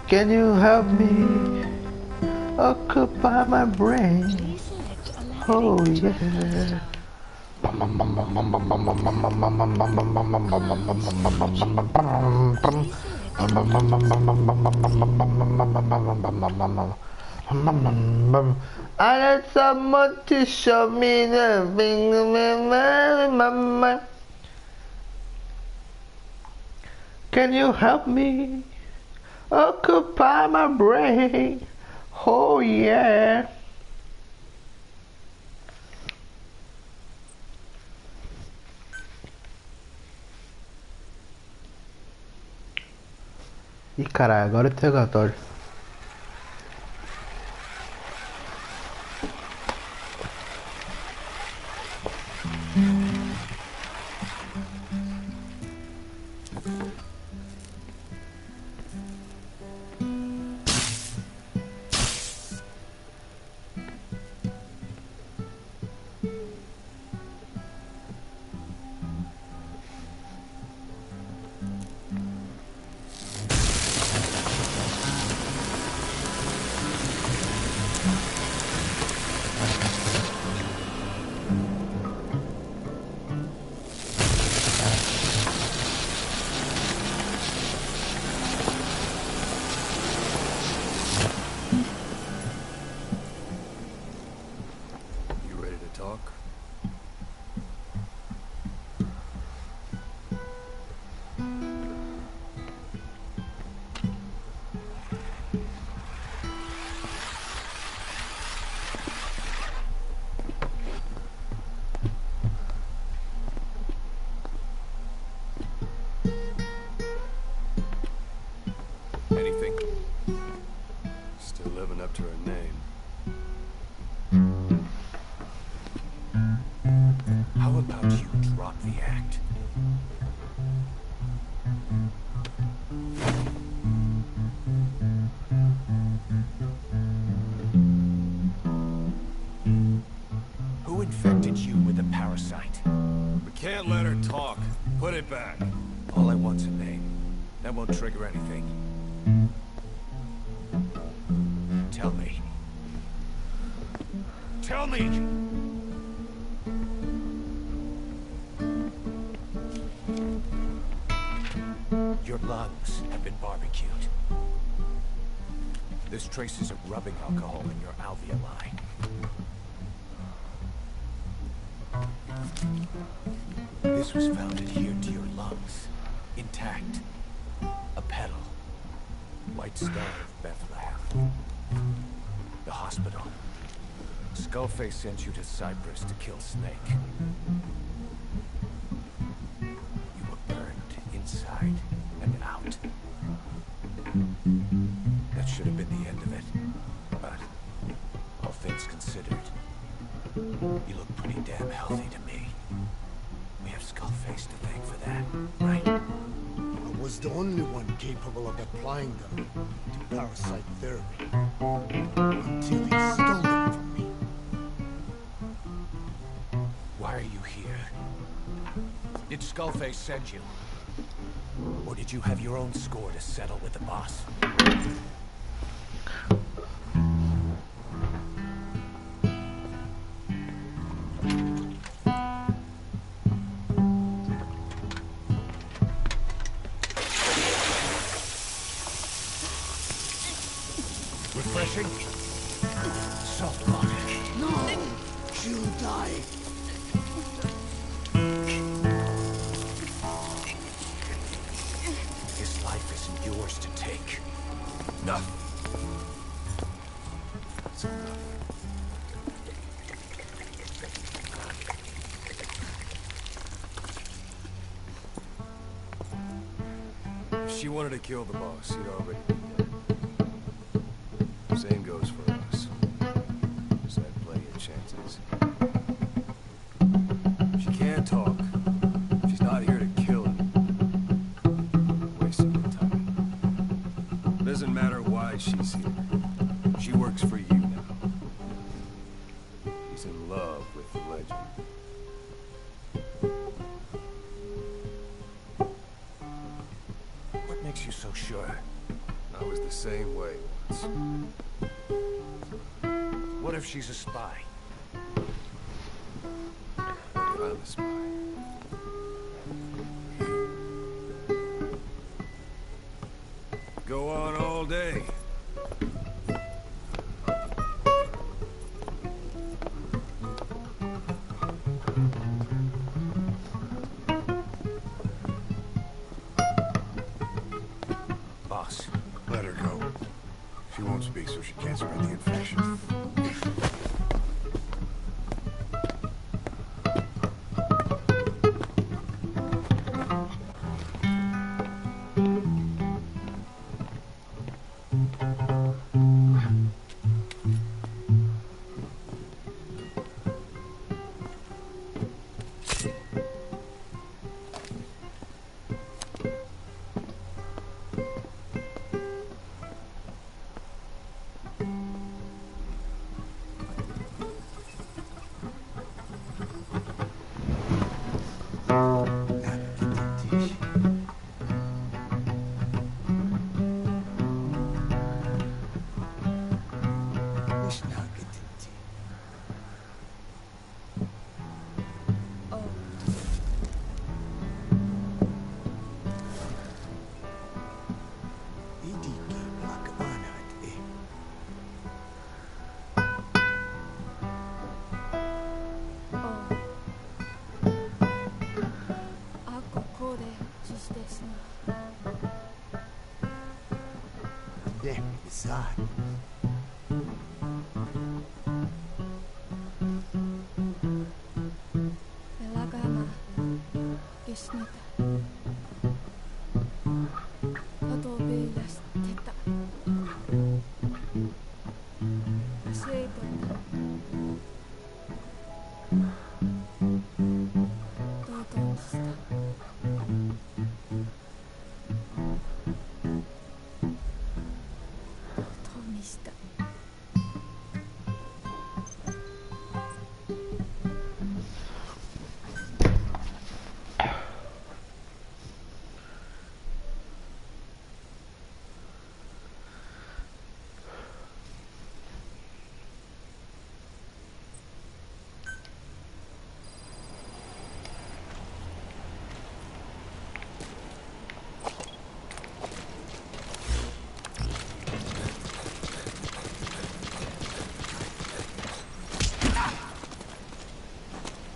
Can you help me occupy my brain? Oh yeah. I need someone to show me the thing. Can you help me occupy my brain? Oh yeah. Ih, caralho, agora é interrogatório. Anything? Still living up to her name. How about you drop the act? Who infected you with a parasite? We can't let her talk. Put it back. All I want's a name. That won't trigger anything. Tell me. Tell me! Your lungs have been barbecued. There's traces of rubbing alcohol in your alveoli. This was found adhered to your lungs, intact. A petal. White Star of Bethlehem. The hospital. Skullface sent you to Cyprus to kill Snake. You were burned inside and out. That should have been the end of it. But, all things considered, you look pretty damn healthy to me. We have Skullface to thank for that, right? I was the only one capable of applying them to parasite therapy. Until he stole them from me. Why are you here? Did Skullface send you? Or did you have your own score to settle with the boss? Refreshing? Salt water. No! She'll die. His life isn't yours to take. Enough. That's enough. If she wanted to kill the boss, he'd already be dead. Same goes for us. Just had plenty of chances. She can't talk. She's not here to kill him. Wasting your time. Doesn't matter why she's here. She works for you now. She's in love with the legend. What makes you so sure? I was the same way once. What if she's a spy? What if I'm a spy? Go on all day. Boss. Let her go. She won't speak, so she can't spread the infection.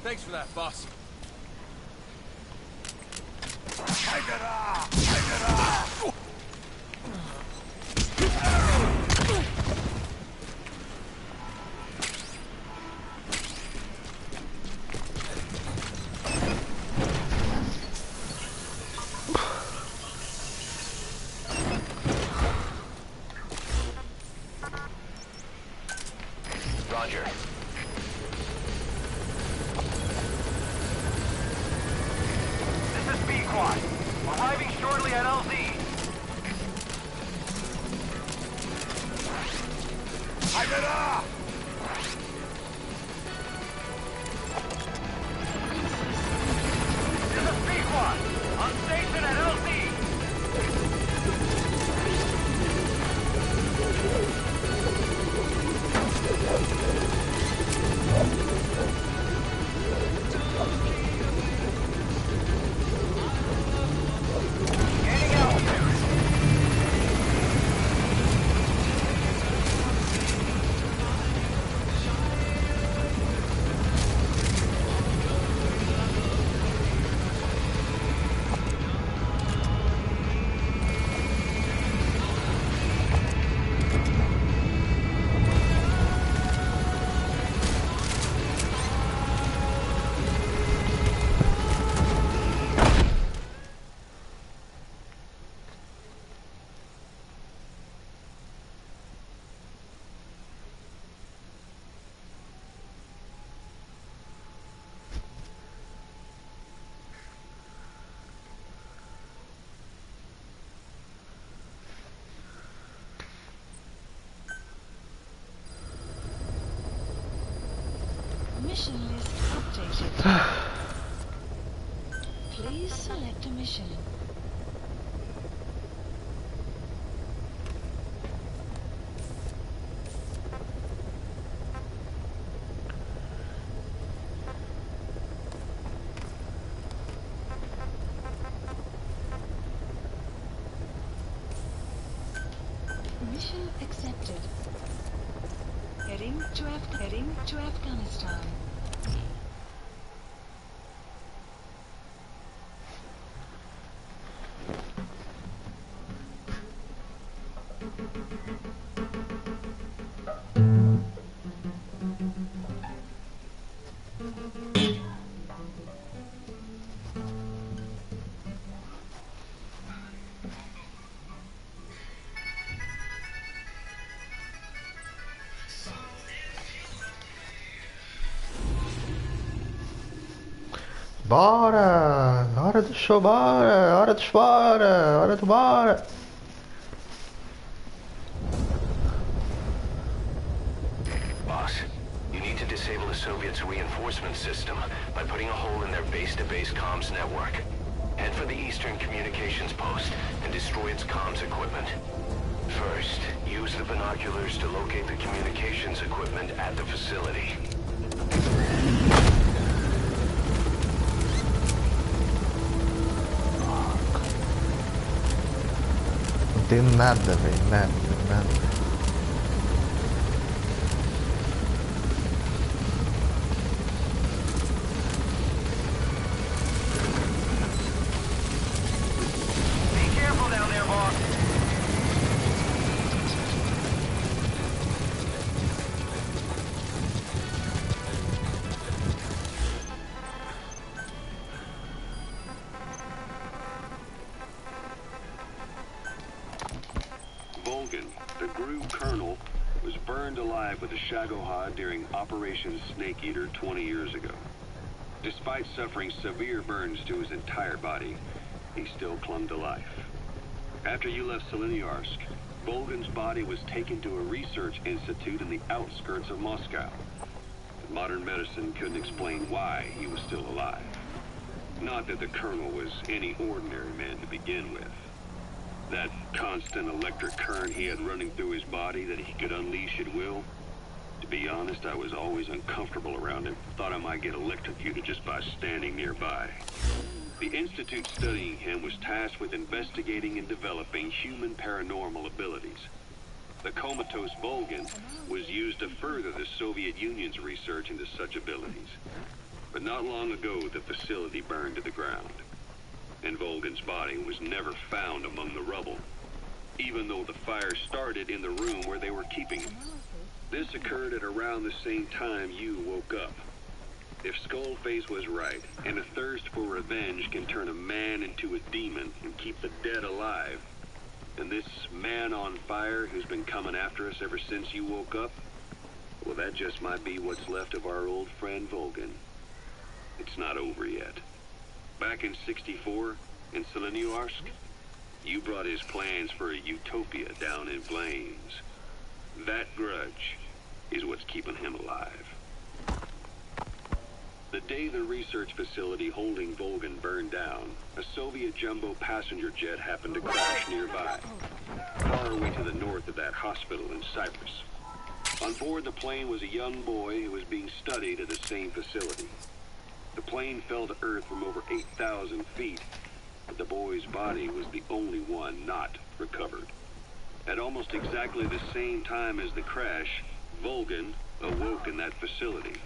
Thanks for that, boss. Roger. This is B-Quad. Arriving shortly at LZ. This is B-Quad. On station at LZ. Gaining altitude. Mission list updated. Please select a mission. Moving to Afghanistan. باره آره تو شو باره آره تو باره آره تو باره Boss, you need to disable the Soviets' reinforcement system by putting a hole in their base-to-base comms network. Head for the Eastern Communications Post and destroy its comms equipment. First, use the binoculars to locate the communications equipment at the facility. Não tem nada, velho, nada. Be careful down there, boss. Volgan, the GRU colonel, was burned alive with a Shagohod during Operation Snake Eater 20 years ago. Despite suffering severe burns to his entire body, he still clung to life. After you left Seleniarsk, Volgan's body was taken to a research institute in the outskirts of Moscow. But modern medicine couldn't explain why he was still alive. Not that the colonel was any ordinary man to begin with. That constant electric current he had running through his body that he could unleash at will. To be honest, I was always uncomfortable around him. Thought I might get electrocuted just by standing nearby. The institute studying him was tasked with investigating and developing human paranormal abilities. The comatose Volgan was used to further the Soviet Union's research into such abilities. But not long ago, the facility burned to the ground. And Volgan's body was never found among the rubble, even though the fire started in the room where they were keeping him. This occurred at around the same time you woke up. If Skullface was right, and a thirst for revenge can turn a man into a demon and keep the dead alive, then this man on fire who's been coming after us ever since you woke up, well, that just might be what's left of our old friend Volgan. It's not over yet. Back in '64, in Seleniarsk, you brought his plans for a utopia down in flames. That grudge is what's keeping him alive. The day the research facility holding Volgan burned down, a Soviet jumbo passenger jet happened to crash nearby, far away to the north of that hospital in Cyprus. On board the plane was a young boy who was being studied at the same facility. The plane fell to Earth from over 8,000 feet, but the boy's body was the only one not recovered. At almost exactly the same time as the crash, Volgan awoke in that facility.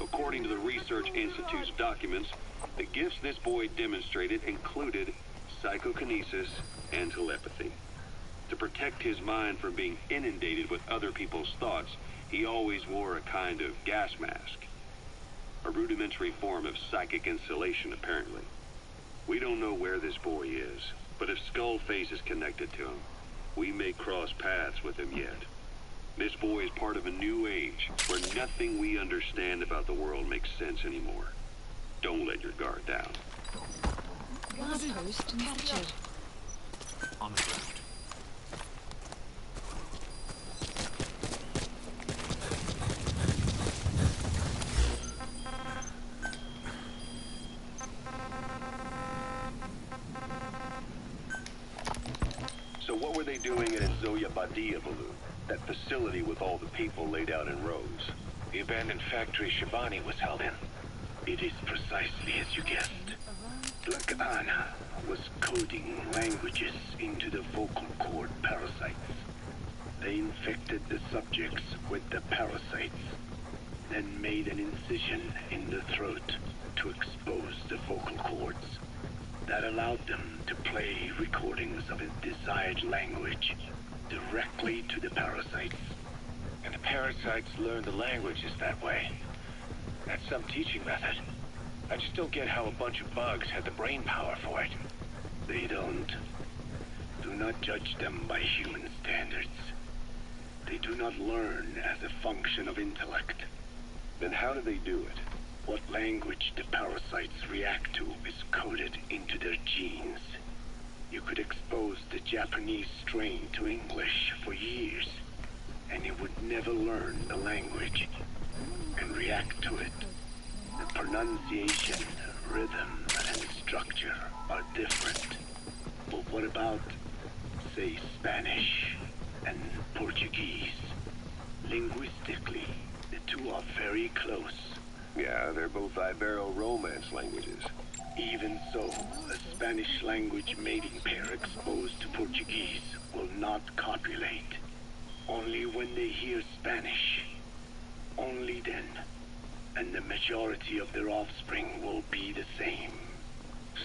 According to the Research Institute's documents, the gifts this boy demonstrated included psychokinesis and telepathy. To protect his mind from being inundated with other people's thoughts, he always wore a kind of gas mask. A rudimentary form of psychic insulation, apparently. We don't know where this boy is, but if Skullface is connected to him, we may cross paths with him yet. This boy is part of a new age, where nothing we understand about the world makes sense anymore. Don't let your guard down. Post captured. On the ground. So what were they doing at Zoya Badiavolu, that facility with all the people laid out in rows? The abandoned factory Shivani was held in. It is precisely as you guessed. Black Anna was coding languages into the vocal cord parasites. They infected the subjects with the parasites, then made an incision in the throat to expose the vocal cords. That allowed them to play recordings of a desired language directly to the parasites. And the parasites learn the languages that way. That's some teaching method. I just don't get how a bunch of bugs had the brain power for it. They don't. Do not judge them by human standards. They do not learn as a function of intellect. Then how do they do it? What language the parasites react to is coded into their genes. You could expose the Japanese strain to English for years, and it would never learn the language and react to it. The pronunciation, rhythm, and structure are different. But what about, say, Spanish and Portuguese? Linguistically, the two are very close. Yeah, they're both Ibero-Romance languages. Even so, a Spanish language mating pair exposed to Portuguese will not copulate. Only when they hear Spanish. Only then. And the majority of their offspring will be the same.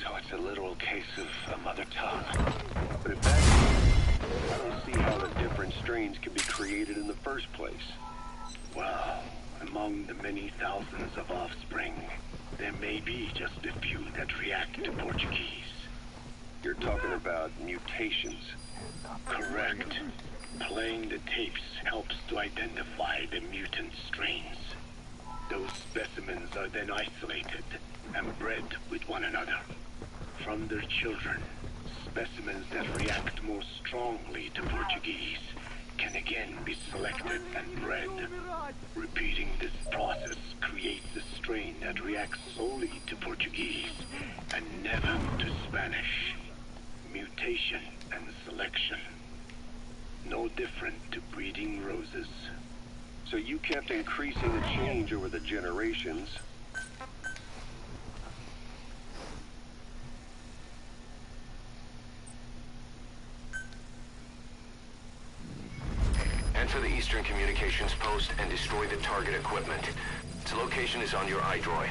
So it's a literal case of a mother tongue. But if that's true, I don't see how the different strains can be created in the first place. Well, among the many thousands of offspring, there may be just a few that react to Portuguese. You're talking about mutations. Correct. Playing the tapes helps to identify the mutant strains. Those specimens are then isolated and bred with one another. From their children, specimens that react more strongly to Portuguese can again be selected and bred. Repeating this process creates a strain that reacts solely to Portuguese and never to Spanish. Mutation and selection. No different to breeding roses. So you kept increasing the change over the generations. Enter the Eastern Communications Post and destroy the target equipment. Its location is on your iDroid.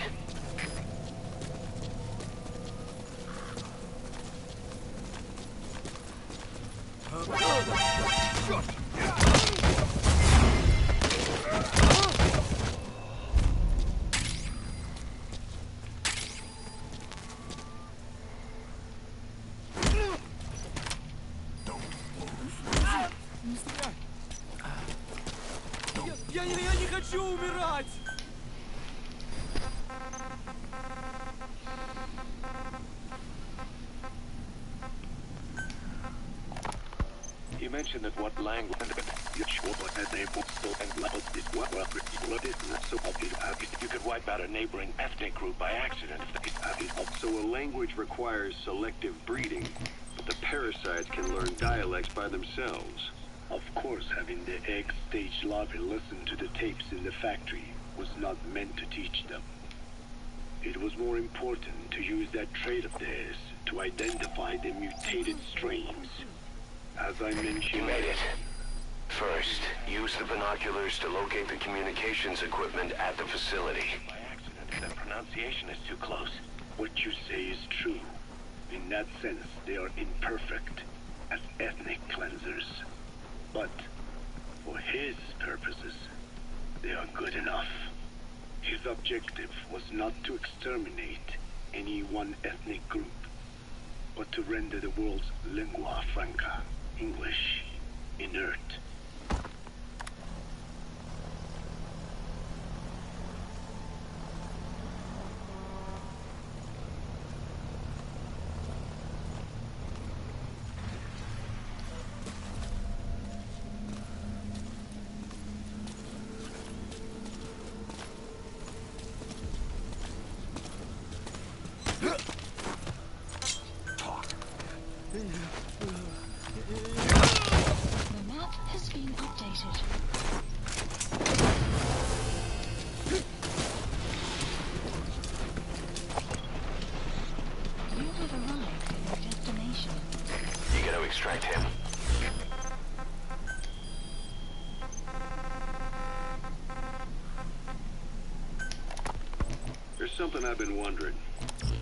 Я не хочу умирать! You mentioned that what language you could wipe out a neighboring ethnic group by accident. So a language requires selective breeding, but the parasites can learn dialects by themselves. Of course, having the egg stage larvae listen to the tapes in the factory was not meant to teach them. It was more important to use that trait of theirs to identify the mutated strains. As I mentioned... You made it. First, use the binoculars to locate the communications equipment at the facility. By accident, the pronunciation is too close. What you say is true. In that sense, they are imperfect as ethnic cleansers. But for his purposes, they are good enough. His objective was not to exterminate any one ethnic group, but to render the world's lingua franca, English, inert. The map has Here's something I've been wondering.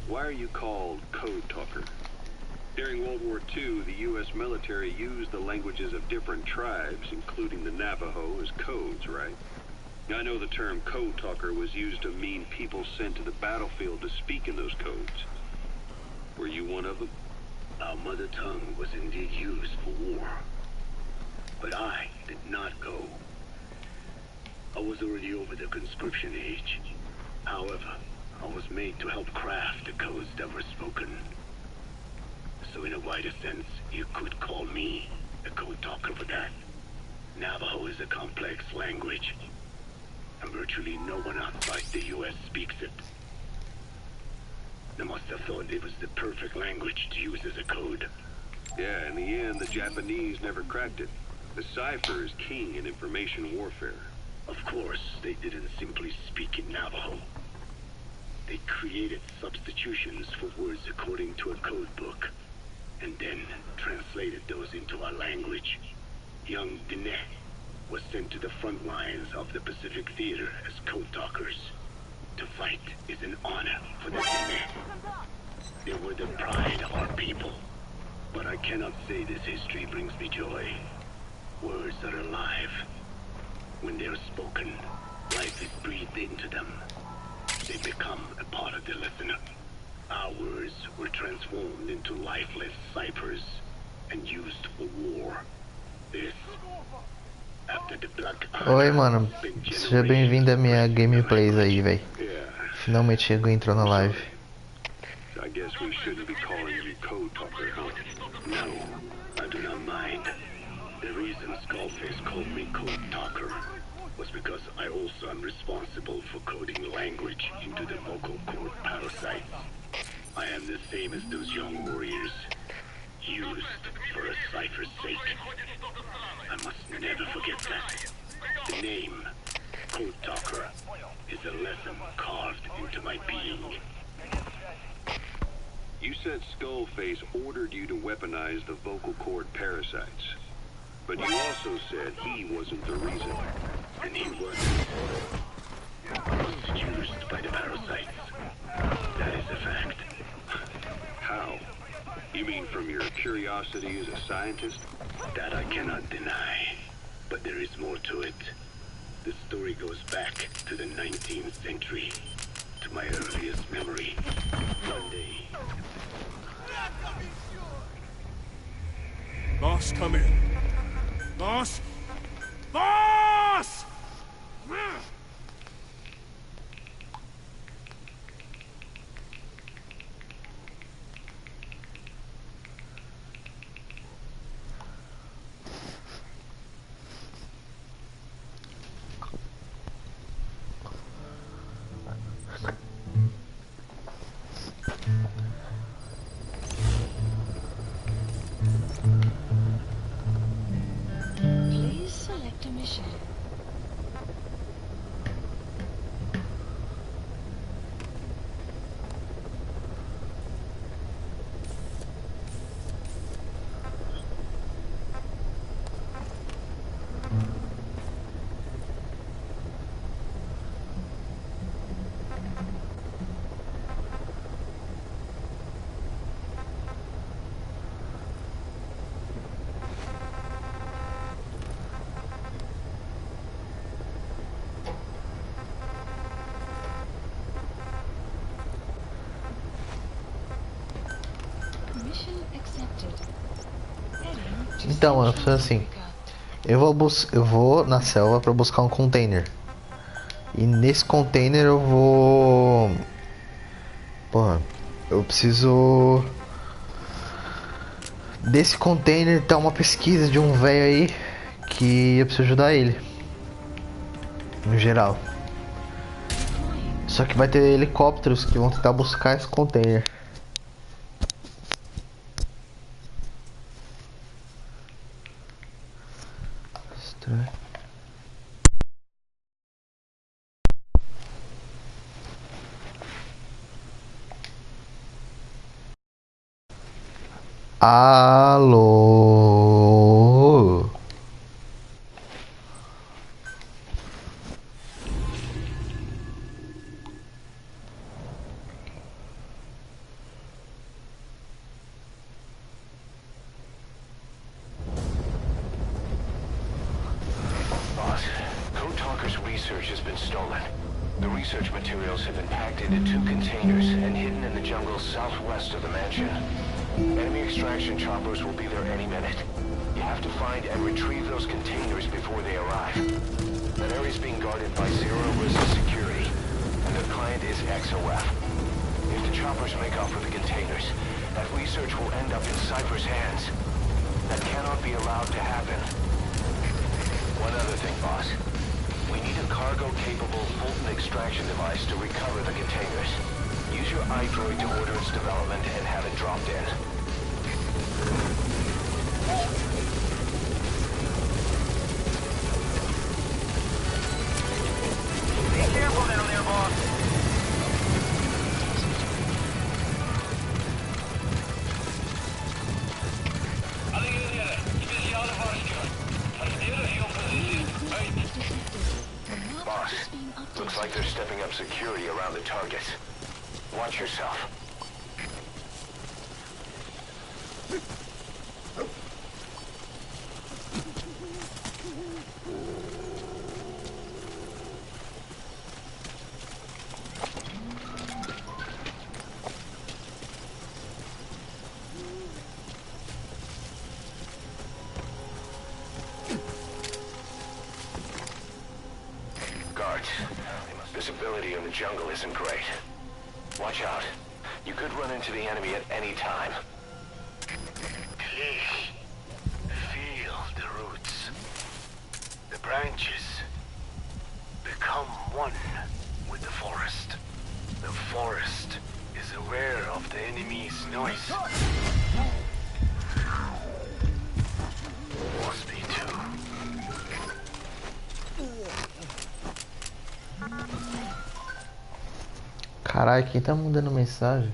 Why are you called Code Talker? During World War II, the U.S. military used the languages of different tribes, including the Navajo, as codes, right? I know the term Code Talker was used to mean people sent to the battlefield to speak in those codes. Were you one of them? Our mother tongue was indeed used for war. But I did not go. I was already over the conscription age. However, I was made to help craft the codes that were spoken. So in a wider sense, you could call me a code talker for that. Navajo is a complex language, and virtually no one outside the U.S. speaks it. They must have thought it was the perfect language to use as a code. Yeah, in the end, the Japanese never cracked it. The cipher is king in information warfare. Of course, they didn't simply speak in Navajo. They created substitutions for words according to a code book, and then translated those into our language. Young Diné was sent to the front lines of the Pacific Theater as code talkers. To fight is an honor for the Diné. They were the pride of our people. But I cannot say this history brings me joy. Words are alive. When they are spoken, life is breathed into them. They become a part of the listener. Our words were transformed into lifeless ciphers and used for war. This, after the Black Oi, mano. Seja bem-vindo à minha gameplays aí, véi. Finalmente chegou, entrou na live. I guess we shouldn't be calling you Code Talker, huh? No, I do not mind. The reason Skullface called me Code Talker was because I also am responsible for coding language into the vocal cord parasites. I am the same as those young warriors, used for a cipher's sake. I must never forget that. The name, Code Talker, is a lesson carved into my being. You said Skullface ordered you to weaponize the vocal cord parasites. But you also said he wasn't the reason. And he wasn't. I was seduced by the parasites. That is a fact. How? You mean from your curiosity as a scientist? That I cannot deny. But there is more to it. The story goes back to the 19th century. To my earliest memory. One day. Boss, come in. Boss? Boss! Please select a mission. Mission accepted. Heading to Então, mano, Central assim, Africa. eu vou na selva pra buscar um container. E nesse container eu vou... Porra, eu preciso... Desse container tá uma pesquisa de um velho aí que eu preciso ajudar ele. No geral. Só que vai ter helicópteros que vão tentar buscar esse container. Estranho. Alô? stolen. The research materials have been packed into 2 containers and hidden in the jungle southwest of the mansion. Enemy extraction choppers will be there any minute. You have to find and retrieve those containers before they arrive. That area is being guarded by zero-risk security, and their client is XOF. If the choppers make off with the containers, that research will end up in Cypher's hands. That cannot be allowed to happen. One other thing, boss. We need a cargo-capable Fulton extraction device to recover the containers. Use your iDroid to order its development and have it dropped in. Be careful down there, boss. Boss, looks like they're stepping up security around the target. Watch yourself. Guards, visibility in the jungle isn't great. Watch out. You could run into the enemy at any time. Please, feel the roots. The branches become one with the forest. The forest is aware of the enemy's noise. Must be too. Caralho, quem tá mandando mensagem?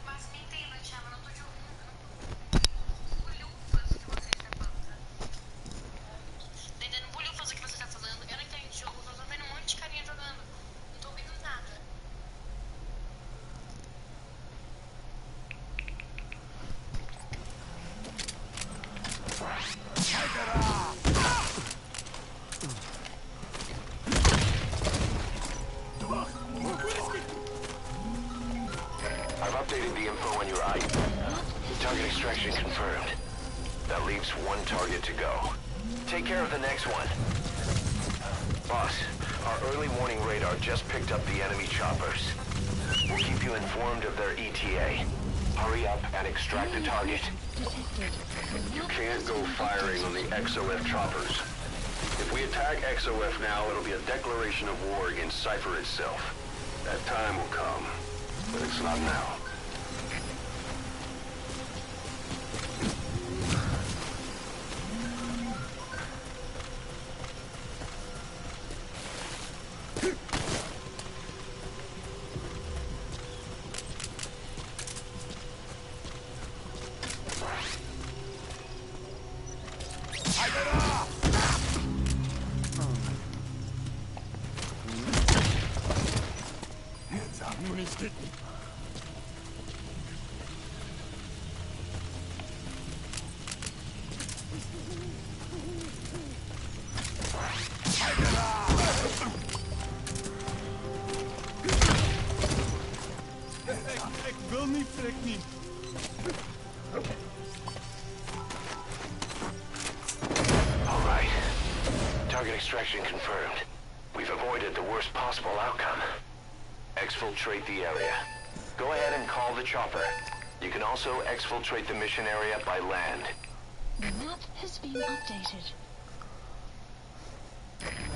Mas me entenda, Thiago, eu não tô te ouvindo. Bulhufas o que você está falando. Tô entendendo bulhufas o que você tá falando. Eu não entendo de jogo, eu tô vendo um monte de carinha jogando. Não tô ouvindo nada. I've updated the info on your eye. Target extraction confirmed. That leaves one target to go. Take care of the next one. Boss, our early warning radar just picked up the enemy choppers. We'll keep you informed of their ETA. Hurry up and extract the target. You can't go firing on the XOF choppers. If we attack XOF now, it'll be a declaration of war against Cypher itself. That time will come, but it's not now. Alright. Target extraction confirmed. We've avoided the worst possible outcome. Exfiltrate the area. Go ahead and call the chopper. You can also exfiltrate the mission area by land. The map has been updated.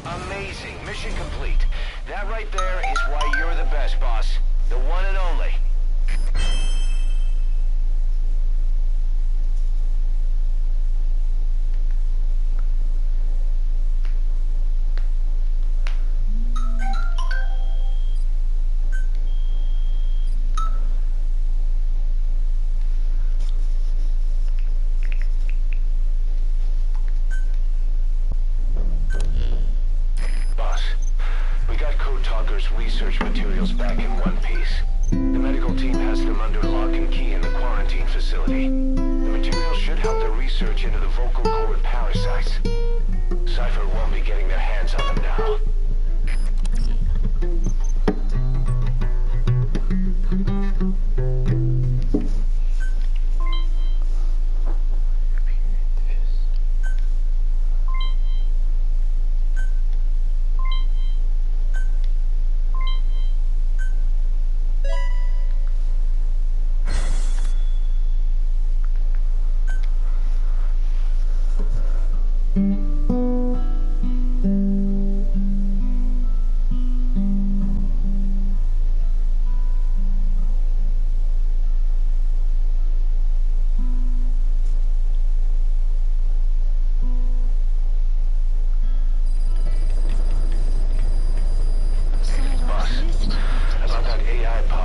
Amazing. Mission complete. That right there is why you're the best, boss. The one and only. Research materials back in one piece. The medical team has them under lock and key in the quarantine facility. The materials should help the research into the vocal cord parasites. Cypher won't be getting their hands on them now.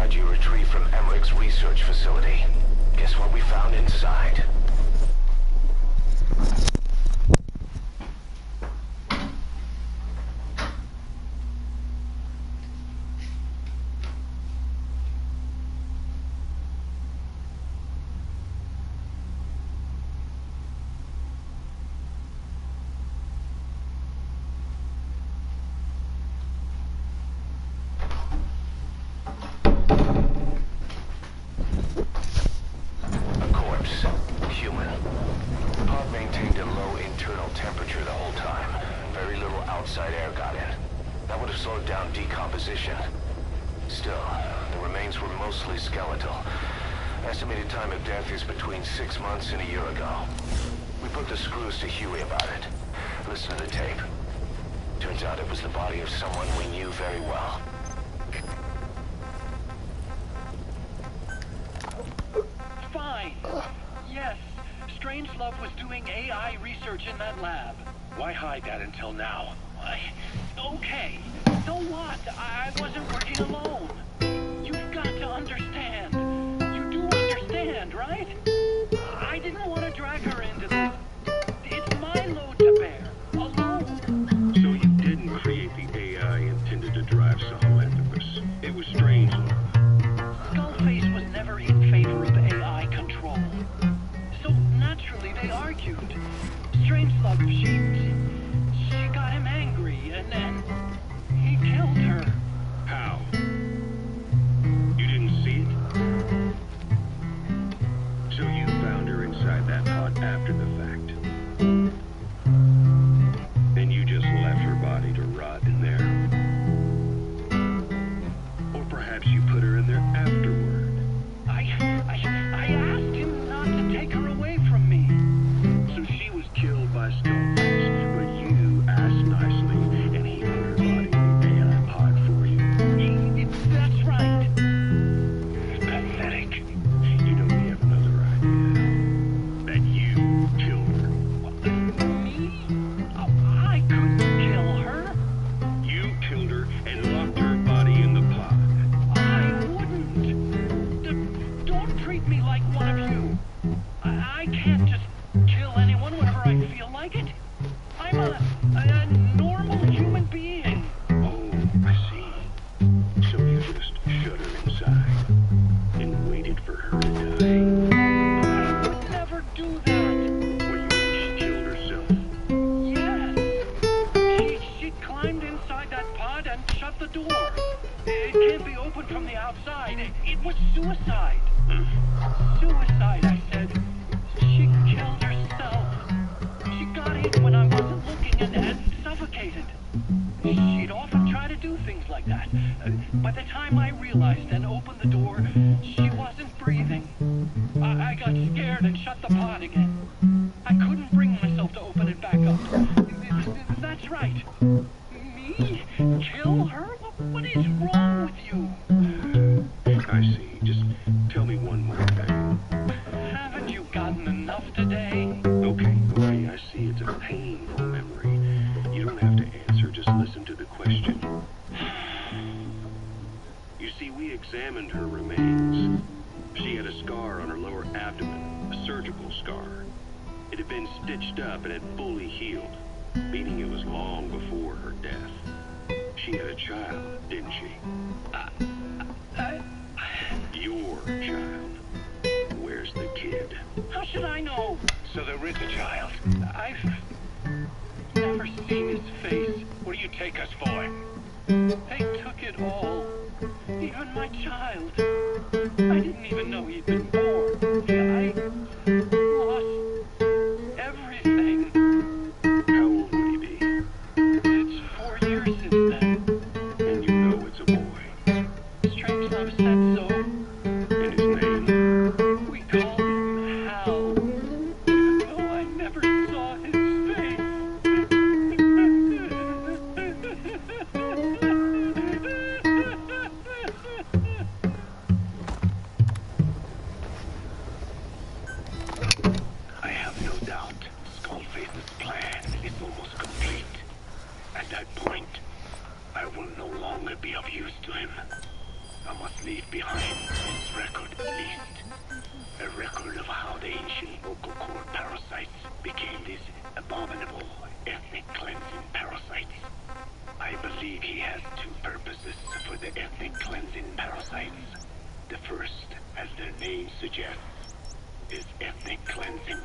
pod you retrieved from Emmerich's research facility. Guess what we found inside? Still, the remains were mostly skeletal. Estimated time of death is between 6 months and a year ago. We put the screws to Huey about it. Listen to the tape. Turns out it was the body of someone we knew very well. Fine. Yes, Strangelove was doing AI research in that lab. Why hide that until now? Okay, so what? I wasn't working alone. You've got to understand. You do understand, right? I didn't want to drag her into this. It's my load to bear, alone. So you didn't create the AI intended to drive Sahelanthropus. It was Strangelove. Skullface was never in favor of AI control. So naturally they argued. Strangelove, she got him angry, and then he killed her. How? You didn't see it? So you found her inside that pod after the fact. And you just left her body to rot in there. Or perhaps you put her in there afterward. I asked him not to take her away from me. So she was killed by Skullface, but you asked nicely, and he put her body in the AI pod for you. That's right. Pathetic. You know, we have another idea. That you killed her. Me? I couldn't kill her. You killed her and locked her body in the pod. I wouldn't. Don't treat me like one of you. I can't just kill anyone whenever I feel like it. I'm a normal human being. Oh, I see. So you just shut her inside and waited for her to die. I would never do that. Well, you think she killed herself? Yes. She climbed inside that pod and shut the door. It can't be opened from the outside. It was suicide. Suicide, I said. She killed herself. She got in when I wasn't looking and suffocated. She'd often try to do things like that. By the time I realized and opened the door, she wasn't breathing. I got scared and shut the pod again. I couldn't bring myself to open it back up. That's right. Me? Kill her? What is wrong with you? I see. Just tell me one more thing. Haven't you gotten enough today? Okay, I see it's a painful memory. You don't have to answer, just listen to the question. You see, we examined her remains. She had a scar on her lower abdomen, a surgical scar. It had been stitched up and had fully healed, meaning it was long before her death. She had a child, didn't she? Your child. Where's the kid? How should I know? So there is a child. I've never seen his face. What do you take us for? They took it all. Even my child. I didn't even know he'd been born. I lost everything. How old would he be? It's 4 years since then. And you know it's a boy. Strangelove said so. And his name? We called him Hal. Even though I never saw his face. I have no doubt Skullface's plan is almost complete. At that point, I will no longer be of use to him. I must leave behind its record at least. A record of how the ancient vocal cord parasites became these abominable ethnic cleansing parasites. I believe he has two purposes for the ethnic cleansing parasites. The first, as their name suggests, is ethnic cleansing.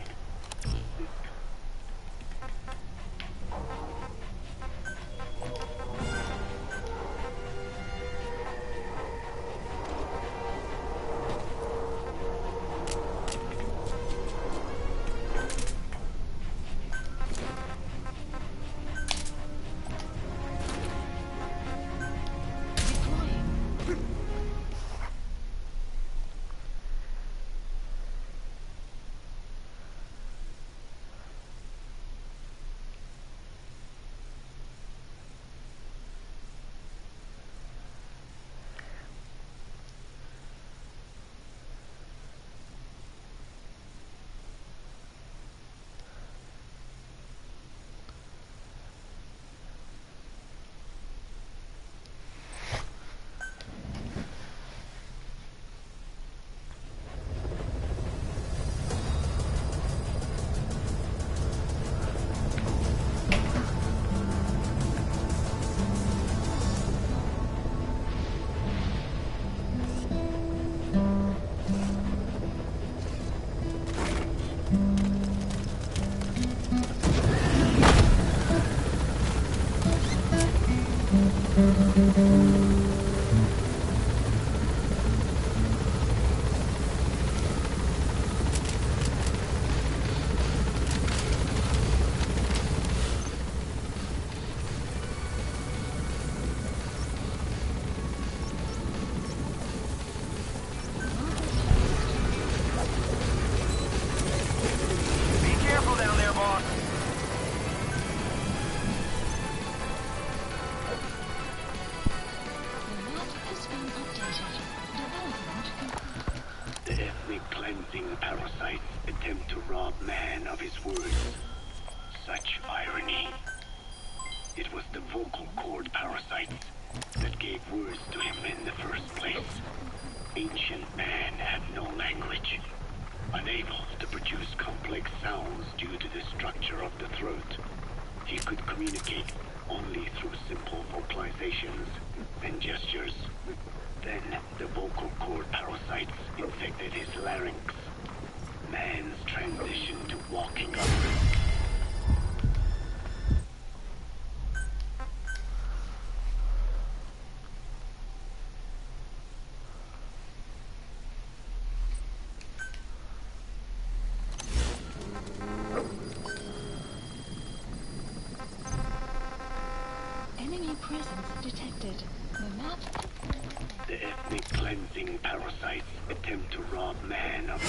Presence detected. The map. The ethnic cleansing parasites attempt to rob man of...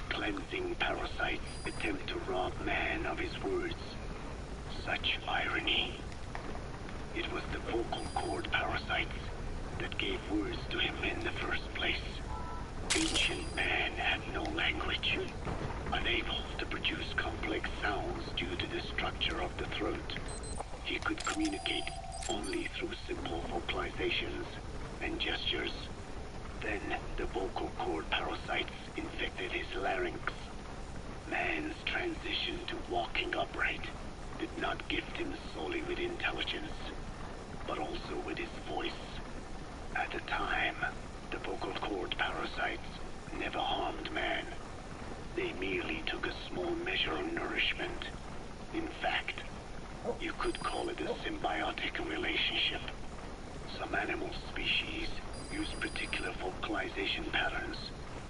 Cleansing parasites attempt to rob man of his words. Such irony. It was the vocal cord parasites that gave words to him in the first place. Ancient man had no language, unable to produce complex sounds due to the structure of the throat. He could communicate only through simple vocalizations and gestures. Then the vocal cord parasites infected his larynx. Man's transition to walking upright did not gift him solely with intelligence, but also with his voice. At the time, the vocal cord parasites never harmed man. They merely took a small measure of nourishment. In fact, you could call it a symbiotic relationship. Some animal species use particular vocalization patterns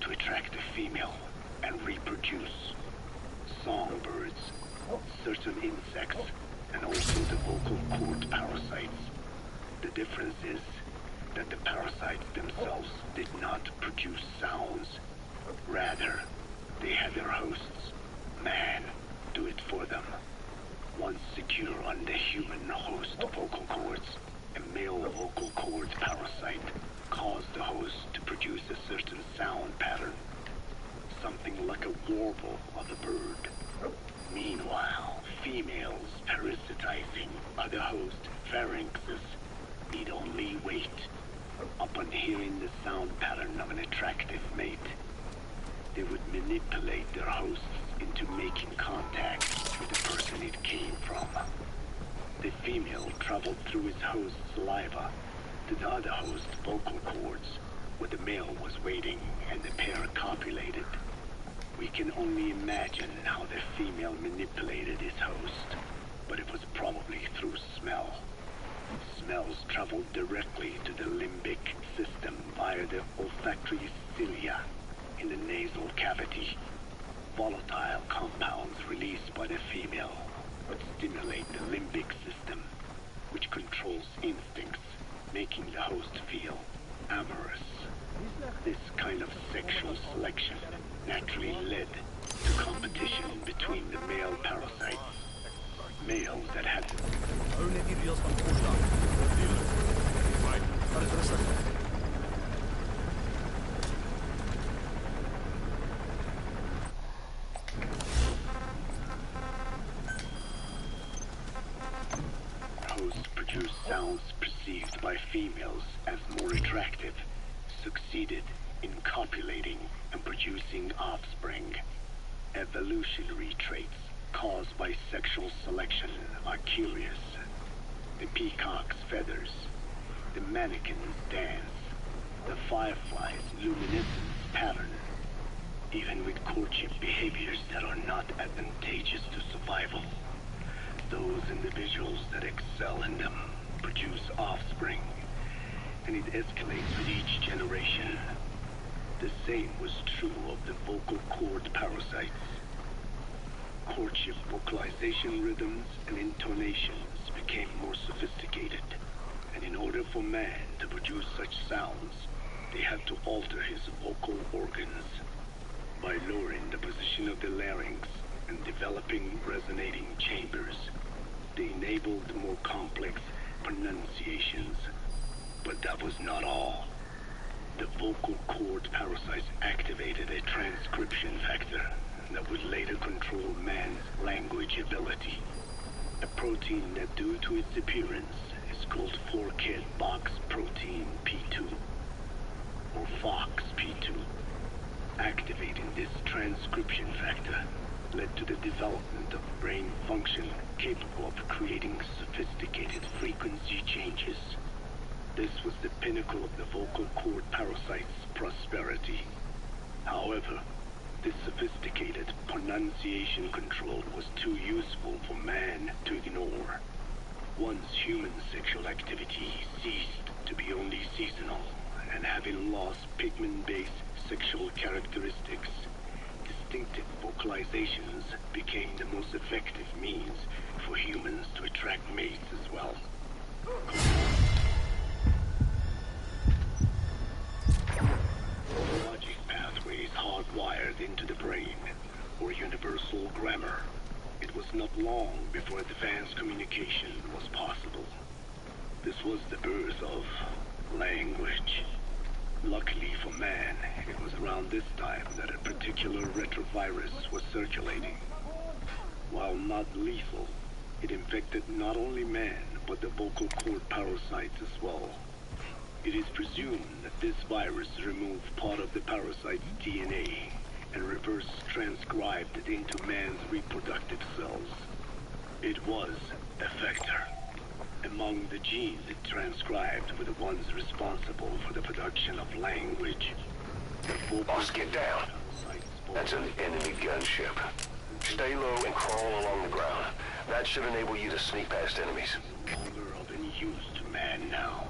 to attract a female and reproduce. Songbirds, certain insects, and also the vocal cord parasites. The difference is that the parasites themselves did host to produce a certain sound pattern, something like a warble of a bird. Meanwhile, females parasitizing other host pharynxes need only wait. Upon hearing the sound pattern of an attractive mate, they would manipulate their hosts into making contact with the person it came from. The female traveled through his host's saliva to the other host's vocal cords, where the male was waiting and the pair copulated. We can only imagine how the female manipulated his host, but it was probably through smell. Smells traveled directly to the limbic system via the olfactory cilia in the nasal cavity. Volatile compounds released by the female would stimulate the limbic system, which controls instincts, making the host feel amorous. This kind of sexual selection naturally led to competition between the male parasites. Males that had hosts produce sounds perceived by females as more attractive, succeeded in copulating and producing offspring. Evolutionary traits caused by sexual selection are curious. The peacock's feathers, the mannequin's dance, the firefly's luminescence pattern, even with courtship behaviors that are not advantageous to survival. Those individuals that excel in them produce offspring, and it escalates with each generation. The same was true of the vocal cord parasites. Courtship vocalization rhythms and intonations became more sophisticated, and in order for man to produce such sounds, they had to alter his vocal organs. By lowering the position of the larynx and developing resonating chambers, they enabled more complex pronunciations. But that was not all. The vocal cord parasites activated a transcription factor that would later control man's language ability. A protein that, due to its appearance, is called forkhead box protein P2, or FOXP2. Activating this transcription factor led to the development of brain function capable of creating sophisticated frequency changes. This was the pinnacle of the vocal cord parasite's prosperity. However, this sophisticated pronunciation control was too useful for man to ignore. Once human sexual activity ceased to be only seasonal, and having lost pigment-based sexual characteristics, distinctive vocalizations became the most effective means for humans to attract mates as well. Logic pathways hardwired into the brain, or universal grammar. It was not long before advanced communication was possible. This was the birth of language. Luckily for man, it was around this time that a particular retrovirus was circulating. While not lethal, it infected not only man, but the vocal cord parasites as well. It is presumed that this virus removed part of the parasite's DNA and reverse transcribed it into man's reproductive cells. It was a vector. Among the genes it transcribed were the ones responsible for the production of language. Boss, get down. That's an enemy gunship. Stay low and crawl along the ground. That should enable you to sneak past enemies. Longer of any use to man now.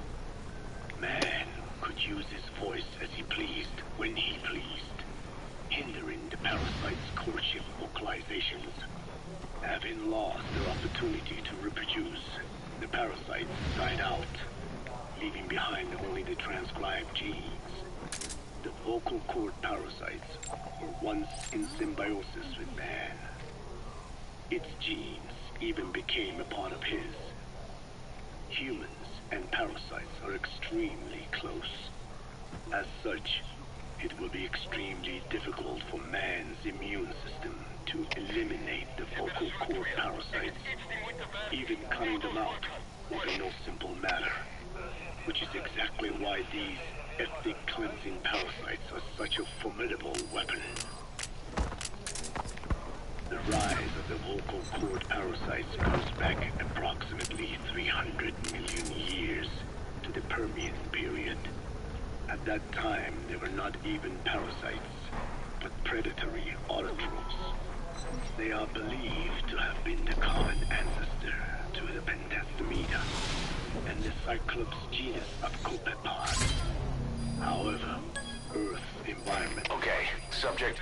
Man could use his voice as he pleased when he pleased, hindering the parasite's courtship vocalizations. Having lost their opportunity to reproduce, the parasites died out, leaving behind only the transcribed genes. The vocal cord parasites were once in symbiosis with man. Its genes even became a part of his. Humans and parasites are extremely close. As such, it will be extremely difficult for man's immune system to eliminate the vocal cord parasites. Even cutting them out will be no simple matter, which is exactly why these ethnic cleansing parasites are such a formidable weapon. The rise of the vocal cord parasites goes back approximately 300 million years to the Permian period. At that time, they were not even parasites, but predatory autotrophs. They are believed to have been the common ancestor to the Pentastomida and the Cyclops genus of copepods. However, Earth's environment... Okay, subject...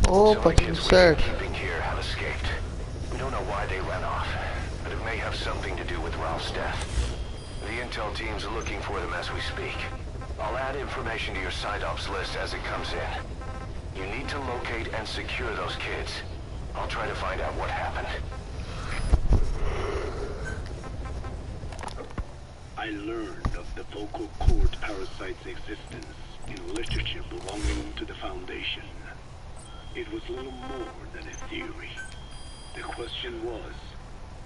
Opa, tudo certo. Here have escaped. We don't know why they ran off, but it may have something to do with Ralph's death. The intel teams are looking for them as we speak. I'll add information to your site ops list as it comes in. You need to locate and secure those kids. I'll try to find out what happened. I learned of the vocal cord parasite's existence in literature belonging to the Foundation. It was little more than a theory. The question was,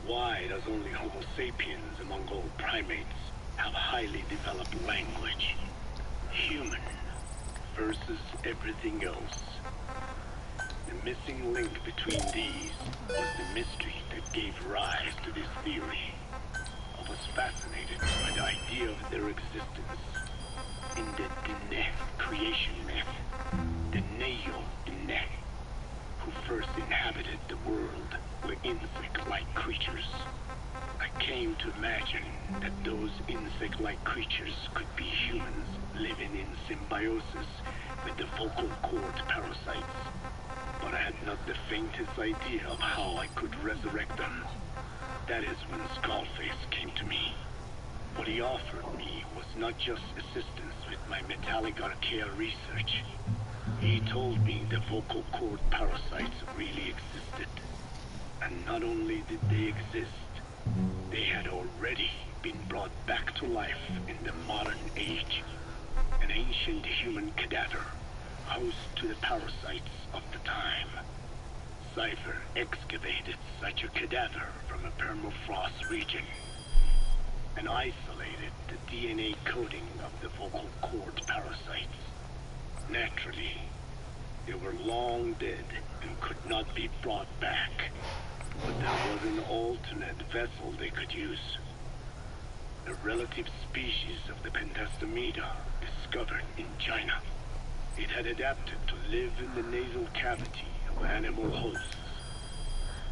why does only Homo sapiens among all primates have highly developed language? Human versus everything else. The missing link between these was the mystery that gave rise to this theory. I was fascinated by the idea of their existence in the Dene creation myth. The Neo Dene, who first inhabited the world, were insect-like creatures. I came to imagine that those insect-like creatures could be humans living in symbiosis with the vocal cord parasites. But I had not the faintest idea of how I could resurrect them. That is when Skullface came to me. What he offered me was not just assistance with my metallic archaea research. He told me the vocal cord parasites really existed. And not only did they exist, they had already been brought back to life in the modern age. An ancient human cadaver, host to the parasites of the time. Cypher excavated such a cadaver from a permafrost region and isolated the DNA coding of the vocal cord parasites. Naturally, they were long dead and could not be brought back, but there was an alternate vessel they could use. A relative species of the Pentastomida discovered in China. It had adapted to live in the nasal cavity of animal hosts,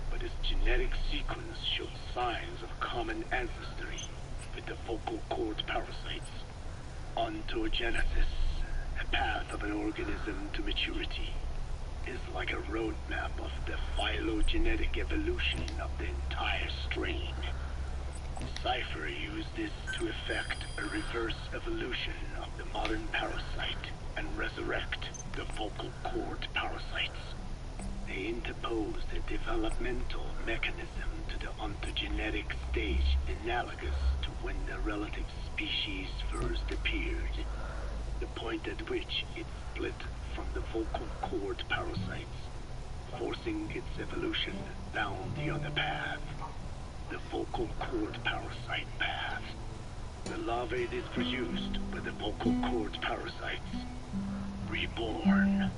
but its genetic sequence showed signs of common ancestry with the vocal cord parasites. Ontogenesis, a path of an organism to maturity, is like a roadmap of the phylogenetic evolution of the entire strain. Cypher used this to effect a reverse evolution of the modern parasite and resurrect the vocal cord parasites. They interposed a developmental mechanism to the ontogenetic stage analogous to when the relative species first appeared, the point at which it split from the vocal cord parasites, forcing its evolution down the other path, the vocal cord parasite path. The larvae is produced by the vocal cord parasites, reborn.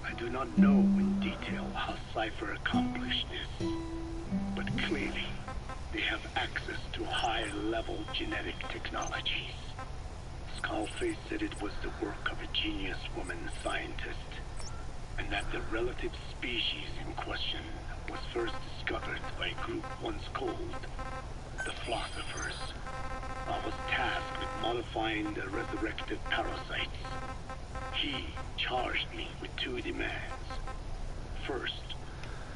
I do not know in detail how Cypher accomplished this, but clearly they have access to higher level genetic technologies. Skullface said it was the work of a genius woman scientist, and that the relative species in question was first my group once called the Philosophers. I was tasked with modifying the resurrected parasites. He charged me with 2 demands. First,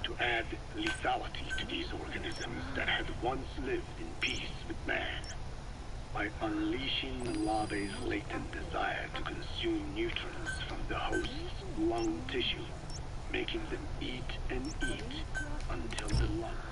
to add lethality to these organisms that had once lived in peace with man, by unleashing the larvae's latent desire to consume nutrients from the host's lung tissue, making them eat and eat until the lungs